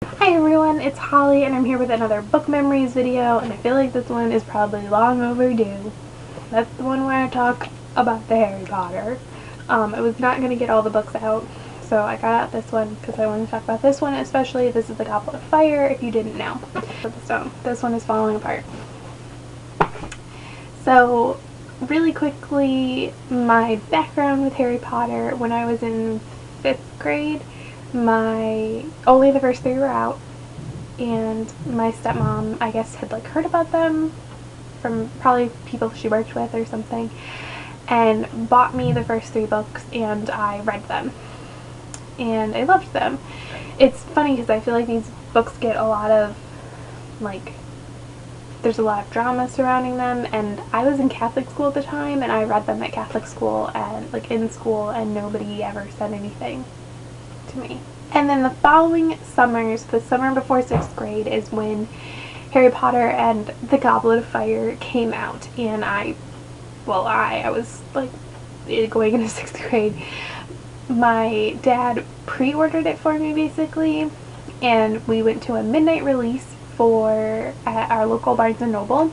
Hi everyone, it's Holly and I'm here with another book memories video, and I feel like this one is probably long overdue. That's the one where I talk about the Harry Potter. I was not going to get all the books out, so I got out this one because I want to talk about this one especially. This is The Goblet of Fire, if you didn't know. So this one is falling apart. So really quickly, my background with Harry Potter: when I was in 5th grade, only the first 3 were out, and my stepmom, I guess, had heard about them from probably people she worked with or something, and bought me the first 3 books, and I read them and I loved them. It's funny because I feel like these books get a lot of there's a lot of drama surrounding them, and I was in Catholic school at the time and I read them at Catholic school and in school, and nobody ever said anything to me. And then the following summers, the summer before 6th grade, is when Harry Potter and the Goblet of Fire came out, and I was going into 6th grade. My dad pre-ordered it for me basically, and we went to a midnight release at our local Barnes & Noble.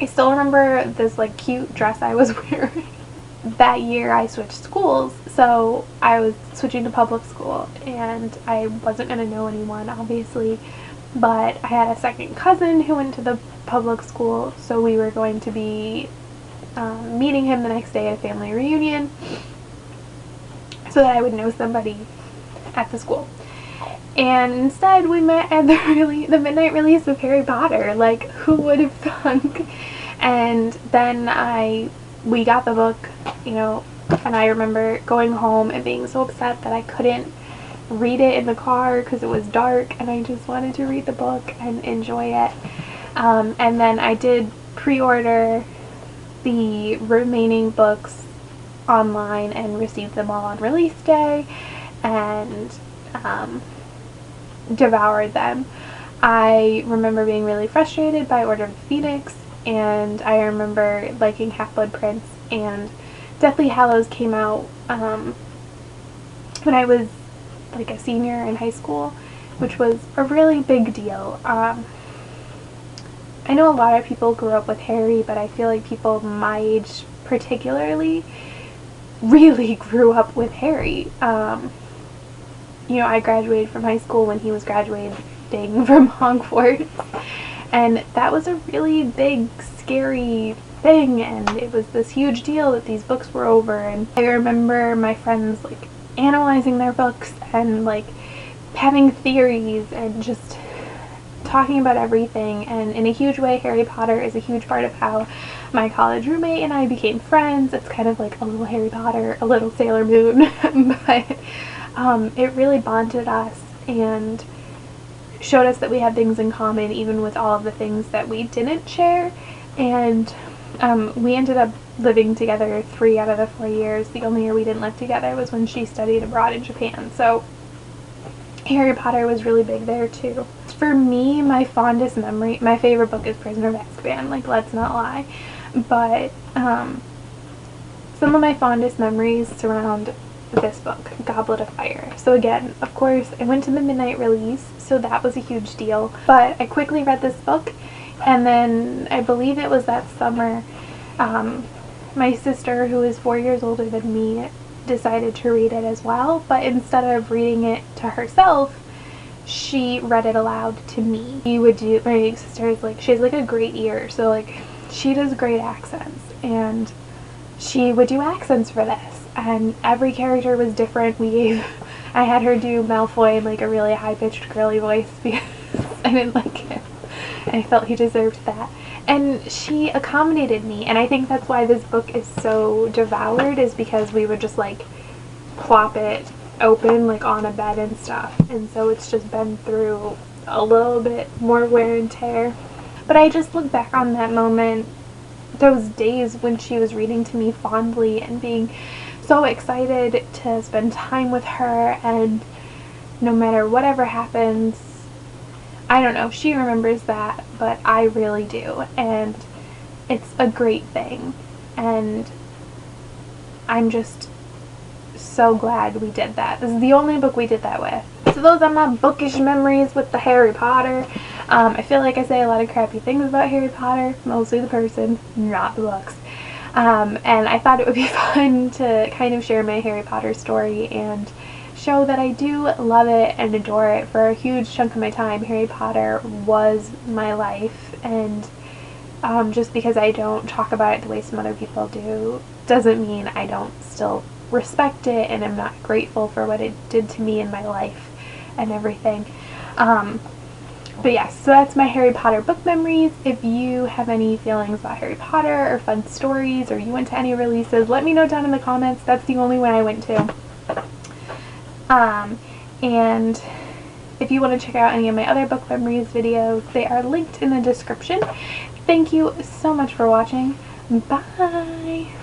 I still remember this cute dress I was wearing. That year I switched schools, so I was switching to public school, and I wasn't going to know anyone, obviously, but I had a second cousin who went to the public school, so we were going to be meeting him the next day at a family reunion so that I would know somebody at the school. And instead we met at the midnight release of Harry Potter. Who would have thunk? And then we got the book, and I remember going home and being so upset that I couldn't read it in the car because it was dark and I just wanted to read the book and enjoy it. And then I did pre-order the remaining books online and received them all on release day, and devoured them. I remember being really frustrated by Order of the Phoenix, and I remember liking Half-Blood Prince, and Deathly Hallows came out when I was a senior in high school, which was a really big deal. I know a lot of people grew up with Harry, but I feel like people my age particularly really grew up with Harry. I graduated from high school when he was graduating from Hogwarts, and that was a really big, scary thing, and it was this huge deal that these books were over. And I remember my friends analyzing their books and having theories and just talking about everything, and in a huge way Harry Potter is a huge part of how my college roommate and I became friends. It's kind of like a little Harry Potter, a little Sailor Moon, but it really bonded us and showed us that we had things in common, even with all of the things that we didn't share. And we ended up living together 3 out of the 4 years. The only year we didn't live together was when she studied abroad in Japan. So Harry Potter was really big there too. For me, my fondest memory, my favorite book is Prisoner of Azkaban, let's not lie. But some of my fondest memories surround this book, Goblet of Fire. So again, of course, I went to the midnight release, so that was a huge deal. But I quickly read this book, and then I believe it was that summer, my sister, who is 4 years older than me, decided to read it as well. But instead of reading it to herself, she read it aloud to me. My sister is she has a great ear, so she does great accents, and she would do accents for this, and every character was different. I had her do Malfoy in a really high-pitched girly voice because I didn't like him. I felt he deserved that. And she accommodated me, and I think that's why this book is so devoured, is because we would just plop it open on a bed and stuff, and so it's just been through a little bit more wear and tear. But I just look back on that moment, those days when she was reading to me fondly, and being so excited to spend time with her, and no matter whatever happens, I don't know if she remembers that, but I really do, and it's a great thing, and I'm just so glad we did that. This is the only book we did that with. So those are my bookish memories with the Harry Potter. I feel like I say a lot of crappy things about Harry Potter, mostly the person, not the books. And I thought it would be fun to kind of share my Harry Potter story and show that I do love it and adore it. For a huge chunk of my time, Harry Potter was my life, and just because I don't talk about it the way some other people do doesn't mean I don't still respect it and I'm not grateful for what it did to me in my life and everything. But yes, so that's my Harry Potter book memories. If you have any feelings about Harry Potter or fun stories, or you went to any releases, let me know down in the comments. That's the only one I went to. And if you want to check out any of my other book memories videos, they are linked in the description. Thank you so much for watching. Bye!